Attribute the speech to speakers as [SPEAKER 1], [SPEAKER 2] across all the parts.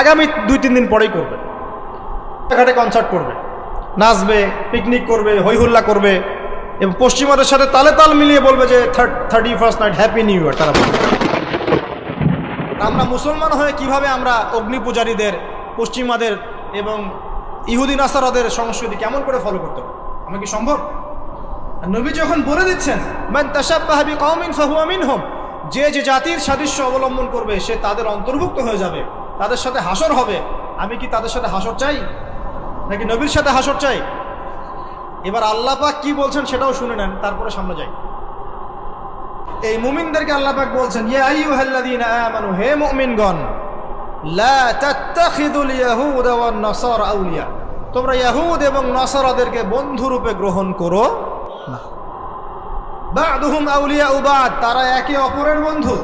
[SPEAKER 1] আগামী 2-3 দিন পরেই করবে। ঘাটে কনসার্ট করবে, নাচবে, পিকনিক করবে, হইহুল্লা করবে এবং পশ্চিমাদের সাথে তালে তাল মিলিয়ে বলবে যে 31st night happy new year. তারা বলবে আমরা মুসলমান হয়ে কিভাবে আমরা অগ্নি পূজারীদের, পশ্চিমাদের এবং ইহুদি নাসারাদের সংস্কৃতি কেমন করে ফলো করতে পারবো? আমার কি সম্ভব? নবী যখন বলে দিচ্ছেন মান তাশাব্বাহা বিকওমিন ফাহুয়া মিনহুম, যে যে জাতির সাদৃশ্য অবলম্বন করবে সে তাদের অন্তর্ভুক্ত হয়ে যাবে, তাদের সাথে হাসর হবে। আমি কি তাদের সাথে হাসর চাই নাকি নবীর সাথে হাসর চাই? এবার আল্লাহ পাক কি বলছেন সেটাও শুনে নেন, তারপরে সামনে যাই। এই মুমিনদেরকে আল্লাহ পাক বলছেন ইয়া আইয়ুহাল্লাযীনা আমানু, হে মুমিনগণ, লা তাত্তাখিযুল ইয়াহুদা ওয়ান নাসারা আউলিয়া, তোমরা ইয়াহুদ এবং নাসারাদেরকে বন্ধুরূপে গ্রহণ করো না। বা'দুহুম আউলিয়াউ বা'দ, তারা একে অপরের বন্ধু।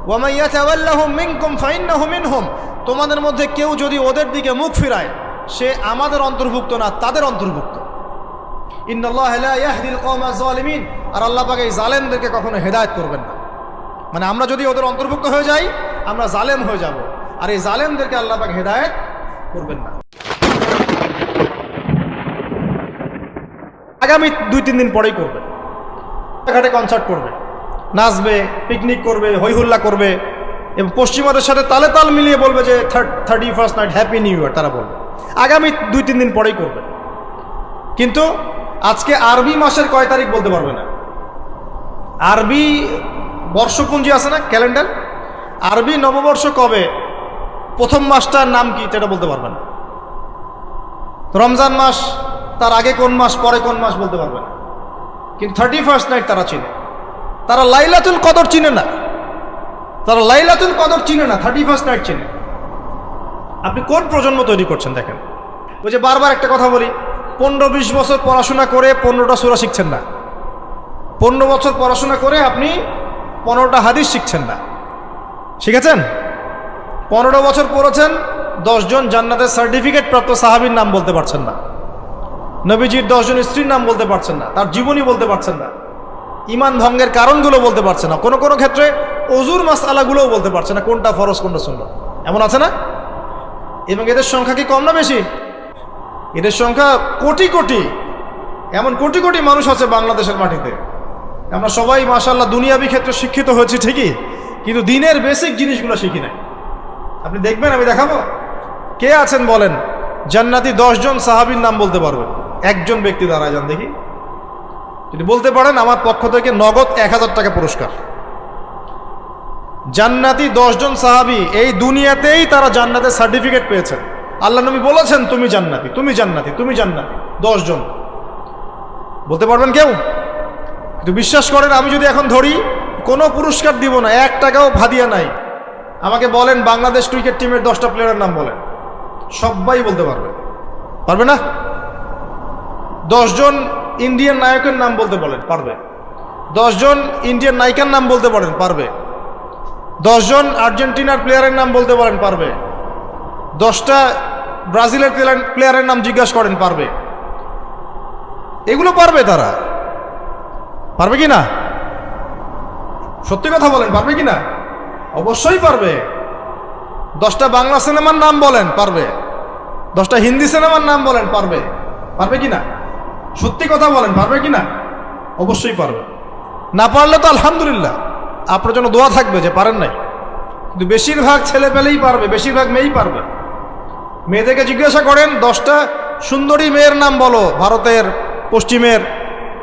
[SPEAKER 1] ওয়া মান ইয়াতাওয়াল্লাহুম মিনকুম ফাইন্নাহু মিনহুম, তোমাদের মধ্যে কেউ যদি ওদের দিকে মুখ ফিরায় সে আমাদের অন্তর্ভুক্ত না, তাদের অন্তর্ভুক্ত। ইন্নাল্লাহা লা ইয়াহদিল কওমাজ জালিমিন, আর আল্লাহ পাক এই জালেমদেরকে কখনো হেদায়েত করবেন না। মানে আমরা যদি ওদের অন্তর্ভুক্ত হয়ে যাই আমরা জালেম হয়ে যাব, আর এই জালেমদেরকে আল্লাহ পাক হেদায়েত করবেন না। আগামী 2-3 দিন পরেই করবে। ঘাটে কনসার্ট করবে, নাচবে, পিকনিক করবে, হইহুল্লা করবে এবং পশ্চিমাদের সাথে তালে তাল মিলিয়ে বলবে যে 31st night happy new year. তারা বলবে আগামী 2-3 দিন পরেই করবে। কিন্তু আজকে আরবি মাসের কয় তারিখ বলতে পারবে না। আরবি বর্ষপঞ্জি আছে না, ক্যালেন্ডার, আরবি নববর্ষ কবে, প্রথম মাসটার নাম কি সেটা বলতে পারবে না। রমজান মাস, তার আগে কোন মাস, পরে কোন মাস বলতে পারবে না। কিন্তু 31st নাইট তারা চিনে। তারা লাইলাতুল কদর চিনে না, তারা লাইলাতুল কদর চিনে না, 31st নাইট চিনে। আপনি কোন প্রজন্ম তৈরি করছেন দেখেন। ওই যে বারবার একটা কথা বলি, 15-20 বছর পড়াশোনা করে 15টা সূরা শিখছেন না। 15 বছর পড়াশোনা করে আপনি 15টা হাদিস শিখছেন না। শিখেছেন? 15 বছর পড়েছেন, 10 জন জান্নাতের সার্টিফিকেট প্রাপ্ত সাহাবীর নাম বলতে পারছেন না। নবীজির 10 জন স্ত্রীর নাম বলতে পারছেন না, তার জীবনী বলতে পারছেন না, ঈমান ভঙ্গের কারণগুলো বলতে পারছেন না, কোনো কোনো ক্ষেত্রে ওযুর মাসআলাগুলোও বলতে পারছেন না, কোনটা ফরজ কোনটা সুন্নাত। এমন আছে না? এবং এদের সংখ্যা কি কম না বেশি? এদের সংখ্যা কোটি কোটি, এমন কোটি কোটি মানুষ আছে বাংলাদেশের মাটিতে। আমরা সবাই মাশাআল্লাহ দুনিয়াবি ক্ষেত্রে শিক্ষিত হয়েছি ঠিকই, কিন্তু দিনের বেসিক জিনিসগুলো শিখি নাই। আপনি দেখবেন, আমি দেখাবো, কে আছেন বলেন জান্নাতি 10 জন সাহাবীর নাম বলতে পারবেন? একজন ব্যক্তি দাঁড়ায় যান দেখি। যদি বলতে পারেন আমার পক্ষ থেকে নগদ 1000 টাকা পুরস্কার। জান্নাতি 10 জন সাহাবী, এই দুনিয়াতেই তারা জান্নাতের সার্টিফিকেট পেয়েছেন। আল্লাহ নবী বলেছেন তুমি জান্নাতি, তুমি জান্নাতি, তুমি জান্নাতি। 10 জন বলতে পারবেন কেউ? কিন্তু বিশ্বাস করেন, আমি যদি এখন ধরি কোনো পুরস্কার দিব না, 1 টাকাও ভাদিয়া নাই, আমাকে বলেন বাংলাদেশ ক্রিকেট টিমের 10টা প্লেয়ারের নাম বলেন, সবাই বলতে পারবে। পারবে না? 10 জন ইন্ডিয়ান নায়কের নাম বলতে বলেন, পারবে। 10 জন ইন্ডিয়ান নায়িকার নাম বলতে পারেন, পারবে। 10 জন আর্জেন্টিনার প্লেয়ারের নাম বলতে পারেন, পারবে। 10টা ব্রাজিলের প্লেয়ারের নাম জিজ্ঞাসা করেন, পারবে। এগুলো পারবে তারা। পারবে কি না? সত্যি কথা বলেন, পারবে কি না? অবশ্যই পারবে। 10টা বাংলা সিনেমার নাম বলেন, পারবে। 10টা হিন্দি সিনেমার নাম বলেন, পারবে। পারবে কি না? সত্যি কথা বলেন, পারবে কি না? অবশ্যই পারবে। না পারলে তো আলহামদুলিল্লাহ, আপনার জন্য দোয়া থাকবে যে পারেন নাই। কিন্তু বেশিরভাগ ছেলে পেলেই পারবে, বেশিরভাগ মেয়েই পারবে। মেয়েদেরকে জিজ্ঞাসা করেন 10টা সুন্দরী মেয়ের নাম বলো, ভারতের, পশ্চিমের,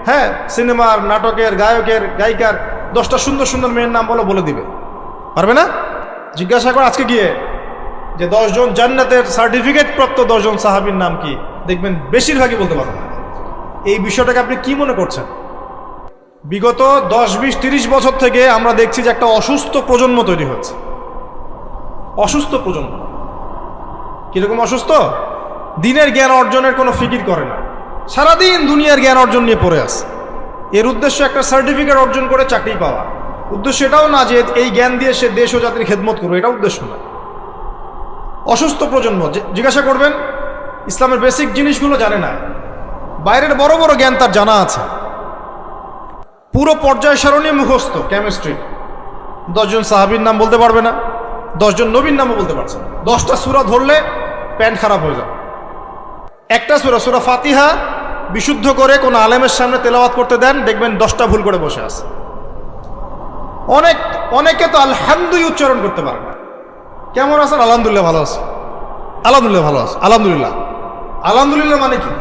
[SPEAKER 1] হ্যাঁ, সিনেমার, নাটকের, গায়কের, গায়িকার 10টা সুন্দর সুন্দর মেয়ের নাম বলো, বলে দিবে। পারবে না? জিজ্ঞাসা করো আজকে গিয়ে যে 10 জন জান্নাতের সার্টিফিকেট প্রাপ্ত 10 জন সাহাবীর নাম কি, দেখবেন বেশিরভাগই বলতে পারবে। এই বিষয়টাকে আপনি কি মনে করছেন? বিগত 10, 20, 30 বছর থেকে আমরা দেখছি যে একটা অসুস্থ প্রজন্ম তৈরি হচ্ছে। অসুস্থ প্রজন্ম। কিরকম অসুস্থ? দিনের জ্ঞান অর্জনের কোনো ফিকির করে না, সারাদিন দুনিয়ার জ্ঞান অর্জন নিয়ে পড়ে আছে। এর উদ্দেশ্য একটা সার্টিফিকেট অর্জন করে চাকরি পাওয়া। উদ্দেশ্য এটাও না যে এই জ্ঞান দিয়ে সে দেশ ও জাতির খেদমত করবে, এটা উদ্দেশ্য না। অসুস্থ প্রজন্ম। জিজ্ঞাসা করবেন ইসলামের বেসিক জিনিসগুলো জানে না, বাইরের বড় বড় জ্ঞান তার জানা আছে, পুরো পর্যায় সারণী মুখস্থ, কেমিস্ট্রি 10 জন সাহাবীর নাম বলতে পারবে না, 10 জন নবীর নামও বলতে পারছে না। 10টা সূরা ধরলে প্যান্ট খারাপ হয়ে যাবে। একটা সূরা ফাতিহা বিশুদ্ধ করে কোন আলেমের সামনে তেলাওয়াত করতে দেন, দেখবেন 10টা ভুল করে বসে আছে। অনেকে তো আলহামদুলিল্লাহ উচ্চারণ করতে পারে না। কেমন আছেন? আলহামদুলিল্লাহ ভালো আছে, আলহামদুলিল্লাহ ভালো আছে, আলহামদুলিল্লাহ। আলহামদুলিল্লাহ মানে কি?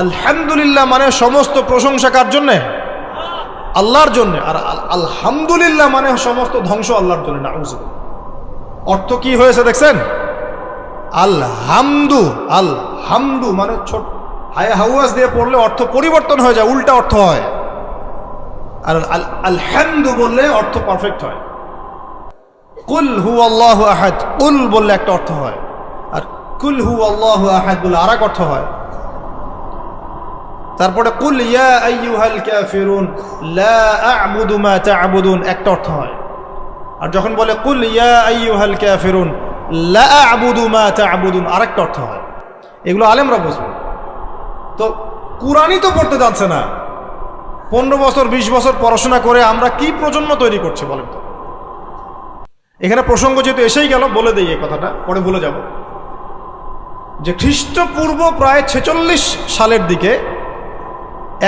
[SPEAKER 1] আলহামদুলিল্লাহ মানে সমস্ত প্রশংসা কার জন্যে? আল্লাহর জন্য। আর আলহামদুলিল্লাহ মানে সমস্ত ধ্বংস আল্লাহর জন্য। নাউযুবিল্লাহ। অর্থ কি হয়েছে দেখছেন? আলহামদু মানে ছোট হায়া হাওয়াজ দিয়ে পড়লে অর্থ পরিবর্তন হয়ে যায়, উল্টা অর্থ হয়। আর আলহামদু বললে অর্থ পারফেক্ট হয়। কুল হুয়াল্লাহু আহাদ, কুল বললে একটা অর্থ হয়, আর কুল হুয়াল্লাহু আহাদ বললে আরেক অর্থ হয়। তারপরে কুল ইয়া আইয়ুহাল কাফিরুন লা আ'বুদু মা তা'বুদুন একটা অর্থ হয়। আর যখন বলে কুল ইয়া আইয়ুহাল কাফিরুন লা আ'বুদু মা তা'বুদুন আরেকটা অর্থ হয়। এগুলো আলেমরা বুঝবে। তো কুরআনই তো পড়তে যাচ্ছে না। 15 বছর 20 বছর পড়াশোনা করে আমরা কি প্রজন্ম তৈরি করছি বলেন তো? এখানে প্রসঙ্গ যেহেতু এসেই গেল, বলে দেই এই কথাটা, পরে ভুলে যাব। যে খ্রিস্টপূর্ব প্রায় 46 সালের দিকে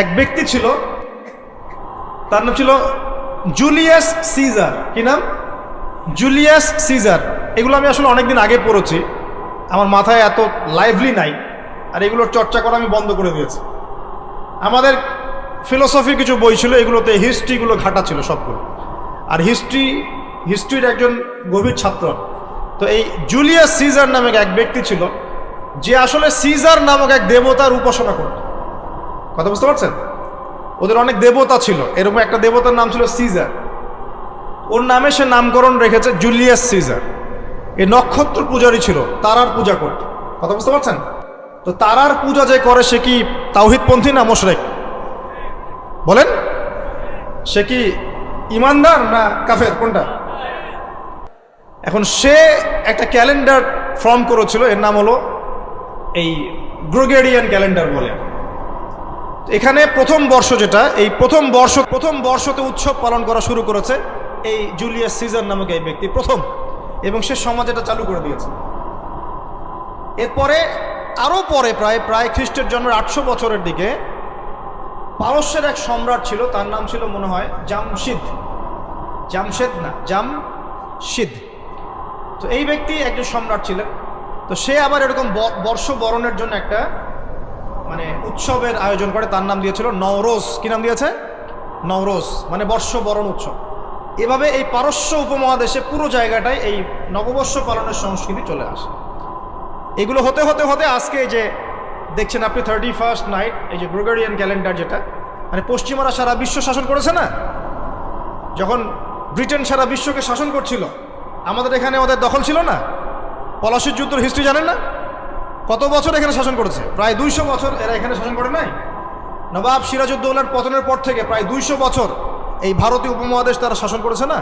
[SPEAKER 1] এক ব্যক্তি ছিল, তার নাম ছিল জুলিয়াস সিজার। কি নাম? Julius Caesar. এগুলো আমি আসলে অনেকদিন আগে পড়েছি, আমার মাথায় এত লাইভলি নাই, আর এগুলোর চর্চা করা আমি বন্ধ করে দিয়েছি। আমাদের ফিলোসফির কিছু বই ছিল, এগুলোতে হিস্ট্রিগুলো ঘাটা ছিল সবগুলো, আর হিস্ট্রির একজন গভীর ছাত্র। তো এই জুলিয়াস সিজার নামক এক ব্যক্তি ছিল, যে আসলে সিজার নামক এক দেবতার উপাসনা করত। কথা বুঝতে পারছেন? ওদের অনেক দেবতা ছিল, এরকম একটা দেবতার নাম ছিল সিজার। ওর নামে সে নামকরণ রেখেছে জুলিয়াস সিজার। এই নক্ষত্র পূজারই ছিল, তারার পূজা করত। কথা বুঝতে পারছেন? তো তারার পূজা যে করে সে কি তাওহীদপন্থী না মুশরিক? বলেন, সে কি ইমানদার না কাফের? কোনটা? এখন সে একটা ক্যালেন্ডার ফর্ম করেছিল, এর নাম হলো এই গ্রেগরিয়ান ক্যালেন্ডার বলে। এখানে প্রথম বর্ষ যেটা, এই প্রথম বর্ষতে উৎসব পালন করা শুরু করেছে এই জুলিয়াস সিজার নামক এই ব্যক্তি প্রথম, এবং সে সমাজ এটা চালু করে দিয়েছে। এরপরে আরও পরে প্রায় খ্রিস্টের জন্মের 800 বছরের দিকে পারস্যের এক সম্রাট ছিল, তার নাম ছিল মনে হয় জামশেদ। তো এই ব্যক্তি একজন সম্রাট ছিলেন। তো সে আবার এরকম বর্ষ বরণের জন্য একটা মানে উৎসবের আয়োজন করে, তার নাম দিয়েছিল নওরোজ। কি নাম দিয়েছে? নওরোজ মানে বর্ষ বরণ উৎসব। এভাবে এই পারস্য উপমহাদেশে পুরো জায়গাটায় এই নববর্ষ পালনের সংস্কৃতি চলে আসে। এগুলো হতে হতে হতে আজকে এই যে দেখছেন আপনি 31st নাইট, এই যে গ্রেগরিয়ান ক্যালেন্ডার, যেটা মানে পশ্চিমারা সারা বিশ্ব শাসন করেছে না। যখন ব্রিটেন সারা বিশ্বকে শাসন করছিল, আমাদের এখানে ওদের দখল ছিল না। পলাশির যুদ্ধের হিস্ট্রি জানেন না? কত বছর এখানে শাসন করেছে? প্রায় 200 বছর এরা এখানে শাসন করে নাই। নবাব সিরাজউদ্দৌলার পতনের পর থেকে প্রায় 200 বছর এই ভারতীয় উপমহাদেশ তারা শাসন করেছে না।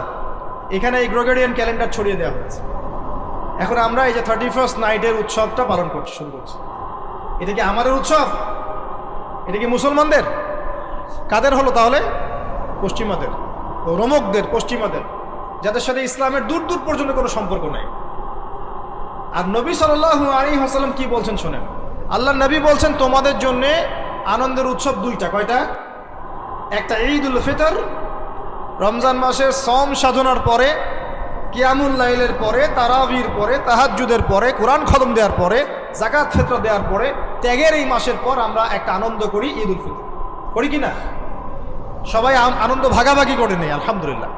[SPEAKER 1] এখানে এই গ্রেগরিয়ান ক্যালেন্ডার ছড়িয়ে দেওয়া হয়েছে। এখন আমরা এই যে 31st নাইটের উৎসবটা পালন করতে শুরু করছি। এটা কি আমাদের উৎসব? এটা কি মুসলমানদের? কাদের হলো তাহলে? পশ্চিমাদের, রোমকদের, পশ্চিমাদের, যাদের সাথে ইসলামের দূর দূর পর্যন্ত কোনো সম্পর্ক নাই। আর নবী সাল্লাল্লাহু আলাইহি ওয়াসাল্লাম কি বলছেন শোনেন। আল্লাহ নবী বলছেন তোমাদের জন্য আনন্দের উৎসব দুইটা। কয়টা? একটা ঈদুল ফিতর, রমজান মাসের সম সাধনার পরে, কিয়ামুল লাইলের পরে, তারাবির পরে, তাহাজ্জুদের পরে, কোরআন খতম দেওয়ার পরে, যাকাত ফিতর দেওয়ার পরে, ত্যাগের এই মাসের পর আমরা একটা আনন্দ করি, ঈদুল ফিতর। করি কি না? সবাই আনন্দ ভাগাভাগি করে নেই, আলহামদুলিল্লাহ।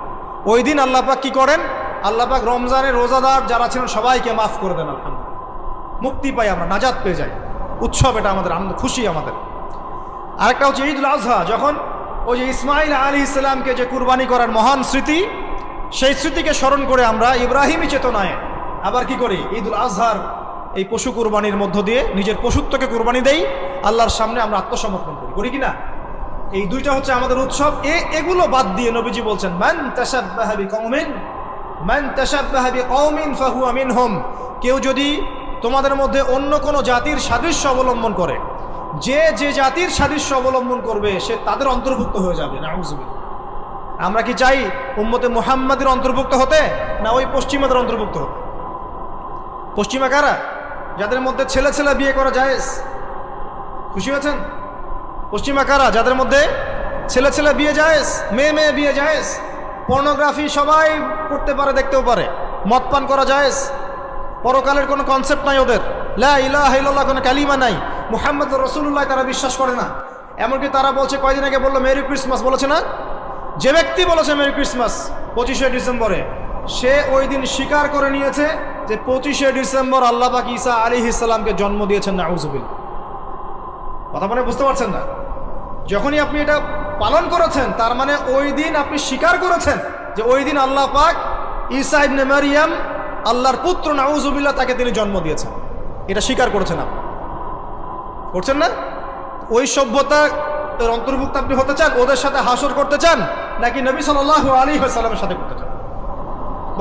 [SPEAKER 1] ওই দিন আল্লাহ পাক কি করেন? আল্লাহ পাক রমজানের রোজাদার যারা ছিলেন সবাইকে মাফ করে দেন, আলহামদুলিল্লাহ। মুক্তি পাই আমরা, নাজাত পেয়ে যাই। উৎসব এটা আমাদের, আনন্দ, খুশি আমাদের। আরেকটা হচ্ছে ঈদুল আজহা, যখন ওই যে ইসমাইল আলাইহিস সালামকে যে কুরবানি করার মহান স্মৃতি, সেই স্মৃতিকে স্মরণ করে আমরা ইব্রাহিমী চেতনায় আবার কি করি? ঈদুল আজহার এই পশু কুরবানির মধ্য দিয়ে নিজের পশুত্বকে কুরবানি দেই, আল্লাহর সামনে আমরা আত্মসমর্পণ করি। করি কি না? এই দুইটা হচ্ছে আমাদের উৎসব। এগুলো বাদ দিয়ে নবীজি বলছেন মান তাশাব্বাহা বিকওমিন ফাহুয়া মিনহুম। কেউ যদি তোমাদের মধ্যে অন্য কোনো জাতির সাদৃশ্য অবলম্বন করে, যে জাতির সাদৃশ্য অবলম্বন করবে সে তাদের অন্তর্ভুক্ত হয়ে যাবে। নাউযুবিল্লাহ। আমরা কি চাই উম্মতে মুহাম্মাদের অন্তর্ভুক্ত হতে, না ওই পশ্চিমাদের অন্তর্ভুক্ত হতে? পশ্চিমা কারা? যাদের মধ্যে ছেলে ছেলে বিয়ে করা জায়েজ। খুশি হয়েছেন? পশ্চিমা কারা? যাদের মধ্যে ছেলে ছেলে বিয়ে জায়েজ, মেয়ে মেয়ে বিয়ে জায়েজ, পর্নোগ্রাফি সবাই করতে পারে, দেখতেও পারে, মদ পান করা জায়েজ, পরকালের কোনো কনসেপ্ট নাই ওদের, লা ইলাহা ইল্লাল্লাহ কোনো কালিমা নাই, মুহাম্মদুর রাসূলুল্লাহ তারা বিশ্বাস করে না। এমনকি তারা বলছে, কয়দিন আগে বললো মেরি ক্রিসমাস, বলেছে না? যে ব্যক্তি বলেছে মেরি ক্রিসমাস 25শে ডিসেম্বরে, সে ওই দিন স্বীকার করে নিয়েছে যে 25শে ডিসেম্বর আল্লাহ পাক ঈসা আলাইহিস সালামকে জন্ম দিয়েছেন। নাউযুবিল্লাহ। কথা মানে বুঝতে পারছেন না? যখনই আপনি এটা পালন করেছেন, তার মানে ওই দিন আপনি স্বীকার করেছেন যে ওই দিন আল্লাহ পাক ঈসা ইবনে মারিয়াম, আল্লাহর পুত্র, নাউযুবিল্লাহ, তাকে তিনি জন্ম দিয়েছেন। এটা স্বীকার করেছেন আপনি, করছেন না? ওই সভ্যতা এর অন্তর্ভুক্ত আপনি হতে চান? ওদের সাথে হাসর করতে চান, নাকি নবী সাল্লাল্লাহু আলাইহি ওয়াসাল্লামের সাথে করতে চান?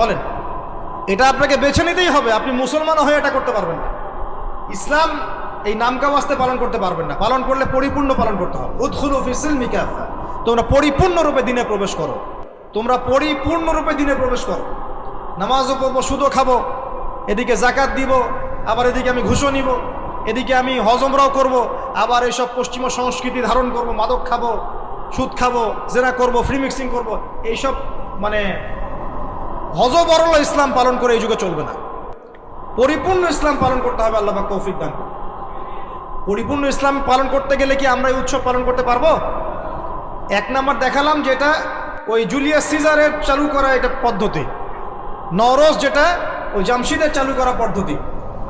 [SPEAKER 1] বলেন। এটা আপনাকে বেছে নিতেই হবে। আপনি মুসলমান হয়ে এটা করতে পারবেন না। ইসলাম এই নামকা ওয়াস্তে পালন করতে পারবেন না। পালন করলে পরিপূর্ণ পালন করতে হবে। উদখুলু ফি সিলমি কাফা। তোমরা পরিপূর্ণরূপে দিনে প্রবেশ করো। তোমরা পরিপূর্ণরূপে দিনে প্রবেশ করো। নামাজও পড়বো, সুদও খাবো, এদিকে জাকাত দিব, আবার এদিকে আমি ঘুষও নিব, এদিকে আমি হজমরাও করব, আবার এইসব পশ্চিমা সংস্কৃতি ধারণ করব, মাদক খাবো, সুদ খাবো, জেনা করব, ফ্রি মিক্সিং করব। এইসব মানে হজবরল ইসলাম পালন করে এই যুগে চলবে না। পরিপূর্ণ ইসলাম পালন করতে হবে। আল্লাহ পাক তৌফিক দান করুন। পরিপূর্ণ ইসলাম পালন করতে গেলে কি আমরা এই উৎসব পালন করতে পারবো? এক নাম্বার দেখালাম যেটা ওই জুলিয়াস সিজারের চালু করা এটা পদ্ধতি, নওরোজ যেটা ওই জামশিদের চালু করা পদ্ধতি।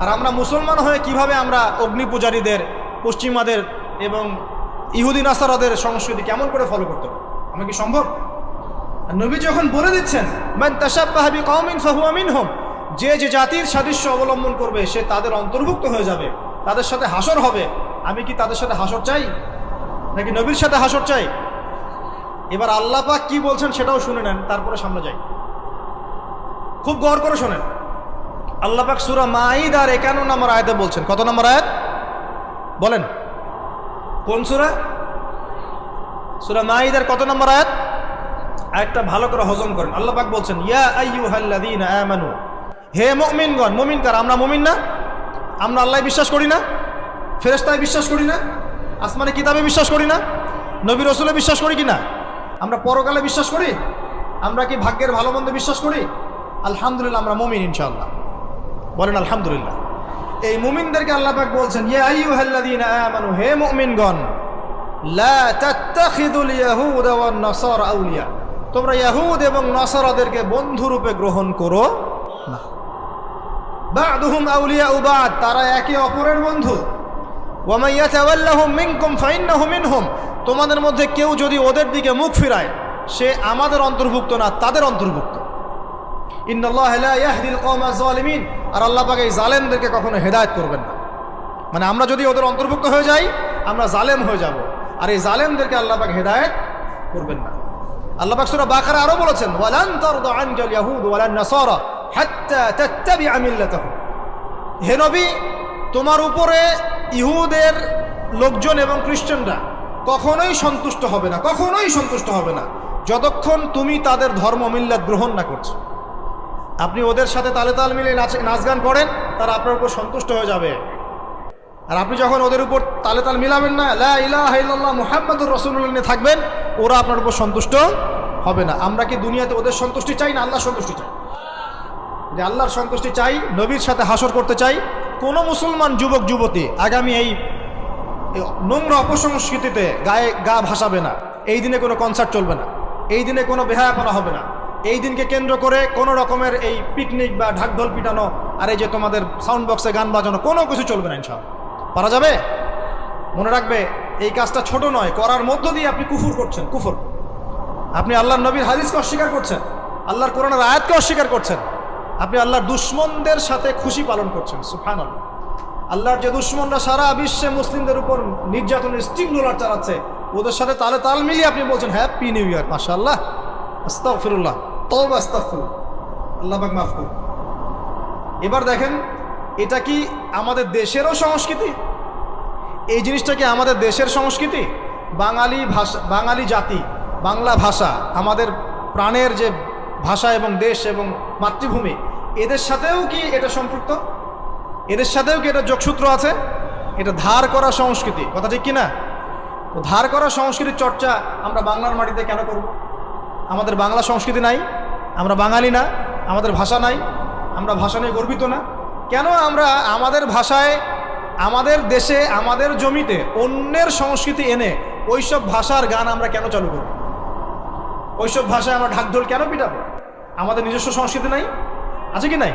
[SPEAKER 1] আর আমরা মুসলমান হয়ে কিভাবে আমরা অগ্নি পূজারীদের, পশ্চিমাদের এবং ইহুদি নাসারাদের সংস্কৃতি কেমন করে ফলো করতে পারবো? আমার কি সম্ভব? নবী যখন বলে দিচ্ছেন, মান তাশাব্বাহা বিকওমিন ফাহুয়া মিনহুম, যে যে জাতির সাদৃশ্য অবলম্বন করবে সে তাদের অন্তর্ভুক্ত হয়ে যাবে, তাদের সাথে হাসর হবে। আমি কি তাদের সাথে হাসর চাই, নাকি নবীর সাথে হাসর চাই? এবার আল্লাহ পাক কি বলছেন সেটাও শুনে নেন, তারপরে সামনে যাই। খুব গৌর করে শোনেন। আল্লাহ পাক সূরা মাঈদার 51 নম্বর আয়াতে বলছেন। কত নম্বর আয়াত বলেন? কোন সূরা? সূরা মাঈদার কত নম্বর আয়াত? আয়াতটা ভালো করে হজম করেন। আল্লাহ পাক বলছেন, ইয়া আইয়ুহাল্লাযীনা আমানু, হে মুমিনগণ। মুমিন কারা? আমরা মুমিন না? আমরা আল্লাহ বিশ্বাস করি না? ফেরেশতায় বিশ্বাস করি না? আসমানি কিতাবে বিশ্বাস করি না? নবী রাসূলে বিশ্বাস করি কিনা? আমরা পরকালে বিশ্বাস করি? আমরা কি ভাগ্যের ভালো মন্দ বিশ্বাস করি? আলহামদুলিল্লাহ, আমরা মুমিন ইনশাআল্লাহ। বলেন আলহামদুলিল্লাহ। এই মুমিনদেরকে আল্লাহ পাক বলছেন, ইয়া আইয়ুহাল্লাযীনা আমানু, হে মুমিনগণ, লা তাত্তাখিযুল ইয়াহুদা ওয়ান নাসারা আউলিয়া, তোমরা ইয়াহুদ এবং নাসারাদেরকে বন্ধুরূপে গ্রহণ করো না। বা'দুহুম আউলিয়াউ বা'দ, তারা একে অপরের বন্ধু। ওয়া মান ইয়াতাওয়াল্লাহুম মিনকুম ফাইন্নাহু মিনহুম, তোমাদের মধ্যে কেউ যদি ওদের দিকে মুখ ফিরায়, সে আমাদের অন্তর্ভুক্ত না, তাদের অন্তর্ভুক্ত। ইন্নাল্লাহা লা ইয়াহদিল কওমাজ জালিমিন, আর আল্লাহ পাক এই জালেমদেরকে কখনো হেদায়েত করবেন না। মানে আমরা যদি ওদের অন্তর্ভুক্ত হয়ে যাই, আমরা জালেম হয়ে যাব, আর এই জালেমদেরকে আল্লাহ পাক হেদায়েত করবেন না। আল্লাহ পাক সূরা বাকারা আরো বলেছেন, ওয়ালান তারদা আনকাল ইয়াহুদ ওয়ালান নাসারা হাত্তা তাত্তাবিআ মিল্লাতাহুম, হে নবী, তোমার উপরে ইহুদের লোকজন এবং খ্রিস্টানরা কখনোই সন্তুষ্ট হবে না, কখনোই সন্তুষ্ট হবে না, যতক্ষণ তুমি তাদের ধর্ম মিল্লাত গ্রহণ না করছো। আপনি ওদের সাথে তালে তাল মিলে নাচ গান করেন, তারা আপনার উপর সন্তুষ্ট হয়ে যাবে। আর আপনি যখন ওদের উপর তালে তাল মিলাবেন না, লা ইলাহা ইল্লাল্লাহ মুহাম্মাদুর রাসূলুল্লাহ নিয়ে থাকবেন, ওরা আপনার উপর সন্তুষ্ট হবে না। আমরা কি দুনিয়াতে ওদের সন্তুষ্টি চাই, না আল্লাহর সন্তুষ্টি চাই? যে আল্লাহর সন্তুষ্টি চাই, নবীর সাথে হাসর করতে চাই। কোনো মুসলমান যুবক যুবতী আগামী এই নোংরা অপসংস্কৃতিতে গায়ে গা ভাসাবে না। এই দিনে কোনো কনসার্ট চলবে না, এই দিনে কোনো বেহায়াপনা হবে না। এই দিনকে কেন্দ্র করে কোনো রকমের এই পিকনিক বা ঢাকঢোল পিটানো, আর এই যে তোমাদের সাউন্ড বক্সে গান বাজানো, কোনো কিছু চলবে না ইনশাআল্লাহ। পারা যাবে? মনে রাখবে, এই কাজটা ছোট নয়, করার মধ্য দিয়ে আপনি কুফর করছেন। কুফর, আপনি আল্লাহর নবীর হাদিসকে অস্বীকার করছেন, আল্লাহর কোরআনের আয়াতকে অস্বীকার করছেন, আপনি আল্লাহর দুশ্মনদের সাথে খুশি পালন করছেন। সুবহানাল্লাহ। আল্লাহর যে দুশ্মনরা সারা বিশ্বে মুসলিমদের উপর নির্যাতনের স্টিম রোলার চালাচ্ছে, ওদের সাথে তালে তাল মিলিয়ে আপনি বলছেন হ্যাপি নিউ ইয়ার, মাশাআল্লাহ, আস্তাগফিরুল্লাহ, তওবা, আস্তাগফিরুল্লাহ, আল্লাহ পাক মাফ করুন। এবার দেখেন, এটা কি আমাদের দেশেরও সংস্কৃতি? এই জিনিসটা কি আমাদের দেশের সংস্কৃতি? বাঙালি ভাষা, বাঙালি জাতি বাংলা ভাষা আমাদের প্রাণের যে ভাষা এবং দেশ এবং মাতৃভূমি, এদের সাথেও কি এটা সম্পৃক্ত? এদের সাথেও কি এটা যোগসূত্র আছে? এটা ধার করা সংস্কৃতি, কথা ঠিক কিনা? তো ধার করা সংস্কৃতির চর্চা আমরা বাংলার মাটিতে কেন করব? আমাদের বাংলা সংস্কৃতি নাই? আমরা বাঙালি না? আমাদের ভাষা নাই? আমরা ভাষা নিয়ে গর্বিত না? কেন আমরা আমাদের ভাষায়, আমাদের দেশে, আমাদের জমিতে অন্যের সংস্কৃতি এনে ওইসব ভাষার গান আমরা কেন চালু করব? ওইসব ভাষায় আমরা ঢাকঢোল কেন পিটাবো? আমাদের নিজস্ব সংস্কৃতি নাই? আছে কি নাই?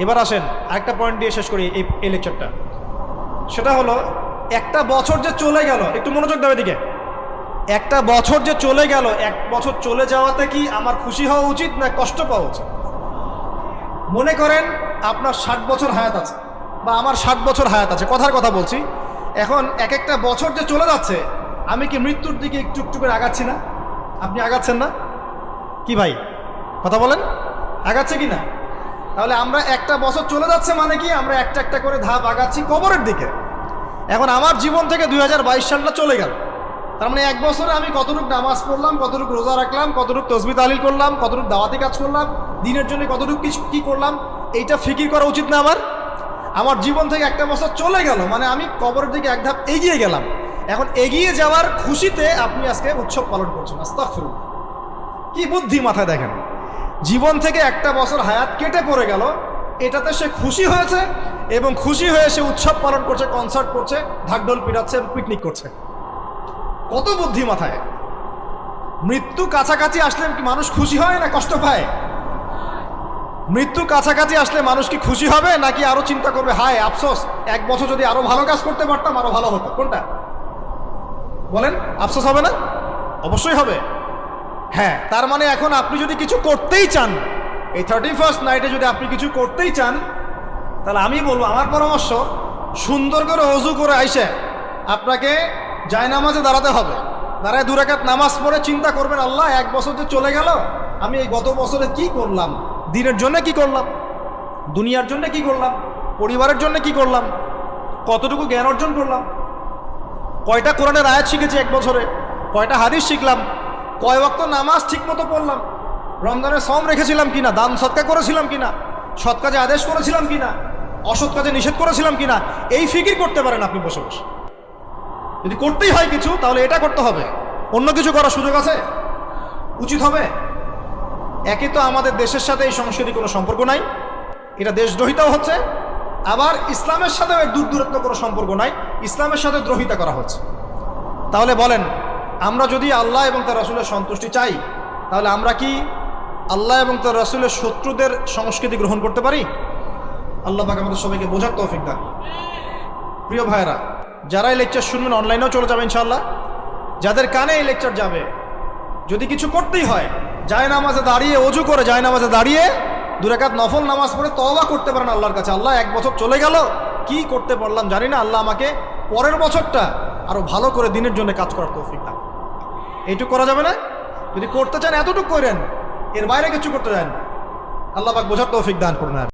[SPEAKER 1] এবার আসেন আরেকটা পয়েন্ট দিয়ে শেষ করি এই লেকচারটা। সেটা হলো, একটা বছর যে চলে গেল, একটু মনোযোগ দেবে দিকে। একটা বছর যে চলে গেল, এক বছর চলে যাওয়াতে কি আমার খুশি হওয়া উচিত না কষ্ট পাওয়া উচিত? মনে করেন আপনার 60 বছর হায়াত আছে, বা আমার 60 বছর হায়াত আছে, কথার কথা বলছি। এখন এক একটা বছর যে চলে যাচ্ছে, আমি কি মৃত্যুর দিকে একটু একটু করে আগাচ্ছি না? আপনি আগাচ্ছেন না কি ভাই? কথা বলেন, আগাচ্ছে কি না? তাহলে আমরা একটা বছর চলে যাচ্ছে মানে কি, আমরা একটা একটা করে ধাপ আগাচ্ছি কবরের দিকে। এখন আমার জীবন থেকে 2022 সালটা চলে গেল, তার মানে এক বছরে আমি কতটুকু নামাজ পড়লাম, কতটুকু রোজা রাখলাম, কতটুকু তসবিহ তাহলিল করলাম, কতটুকু দাওয়াতি কাজ করলাম, দিনের জন্য কতটুকু কি করলাম, এইটা ফিকির করা উচিত না আমার? আমার জীবন থেকে একটা বছর চলে গেল মানে আমি কবরের দিকে এক ধাপ এগিয়ে গেলাম। এখন এগিয়ে যাওয়ার খুশিতে আপনি আজকে উৎসব পালন করছেন। আস্তাগফিরুল্লাহ, কি বুদ্ধি মাথায় দেখেন। জীবন থেকে একটা বছর হায়াত কেটে পড়ে গেল, এটাতে সে খুশি হয়েছে এবং খুশি হয়ে সে উৎসব পালন করছে, কনসার্ট করছে, ঢাকঢোল পিটাচ্ছে, পিকনিক করছে। কত বুদ্ধি মাথায়। মৃত্যু কাছাকাছি আসলে কি মানুষ খুশি হয় না কষ্ট পায়? মৃত্যু কাছাকাছি আসলে মানুষ কি খুশি হবে নাকি আরো চিন্তা করবে, হায় আফসোস, এক বছর যদি আরো ভালো কাজ করতে পারতাম আরো ভালো হতো? কোনটা বলেন? আফসোস হবে না? অবশ্যই হবে। হ্যাঁ, তার মানে এখন আপনি যদি কিছু করতেই চান, এই 31st নাইটে যদি আপনি কিছু করতেই চান, তাহলে আমি বলবো, আমার পরামর্শ, সুন্দর করে ওযু করে আইসে আপনাকে জায়নামাজে দাঁড়াতে হবে। দাঁড়ায় 2 রাকাত নামাজ পড়ে চিন্তা করবেন, আল্লাহ এক বছর যে চলে গেল, আমি এই গত বছরে কি করলাম? দিনের জন্য কি করলাম? দুনিয়ার জন্য কি করলাম? পরিবারের জন্য কি করলাম? কতটুকু জ্ঞান অর্জন করলাম? কয়টা কোরআনের আয়াত শিখেছি এক বছরে? কয়টা হাদিস শিখলাম? কয় ওয়াক্ত নামাজ ঠিক মতো পড়লাম? রমজানের সম রেখেছিলাম কিনা? দান সৎকা করেছিলাম কিনা? সৎ কাজে আদেশ করেছিলাম কিনা? অসৎ কাজে নিষেধ করেছিলাম কিনা? এই ফিকির করতে পারেন আপনি বসে বসে। যদি করতেই হয় কিছু, তাহলে এটা করতে হবে। অন্য কিছু করার সুযোগ আছে? উচিত হবে? একে তো আমাদের দেশের সাথে এই সংস্কৃতির কোনো সম্পর্ক নাই, এটা দেশদ্রোহিতাও হচ্ছে, আবার ইসলামের সাথেও এর দূরত্ব কোনো সম্পর্ক নাই, ইসলামের সাথে দ্রোহিতা করা হচ্ছে। তাহলে বলেন, আমরা যদি আল্লাহ এবং তার রাসূলের সন্তুষ্টি চাই, তাহলে আমরা কি আল্লাহ এবং তার রাসূলের শত্রুদের সংস্কৃতি গ্রহণ করতে পারি? আল্লাহ পাক আমাদের সবাইকে বোঝার তৌফিক দান। প্রিয় ভাইয়েরা, যারা এই লেকচার শুনবেন অনলাইনেও চলে যাবে ইনশাআল্লাহ, যাদের কানে এই লেকচার যাবে, যদি কিছু করতেই হয়, জায়নামাজে দাঁড়িয়ে, ওযু করে জায়নামাজে দাঁড়িয়ে 2 রাকাত নফল নামাজ পড়ে তওবা করতে পারেন আল্লাহর কাছে, আল্লাহ এক বছর চলে গেল, কি করতে পারলাম জানি না, আল্লাহ আমাকে পরের বছরটা আরো ভালো করে দিনের জন্য কাজ করার তৌফিক দান। এইটুকু করা যাবে না? যদি করতে চান এতটুকু করেন, এর বাইরে কিছু করতে চান, আল্লাহ পাক বোঝার তৌফিক দান করুন।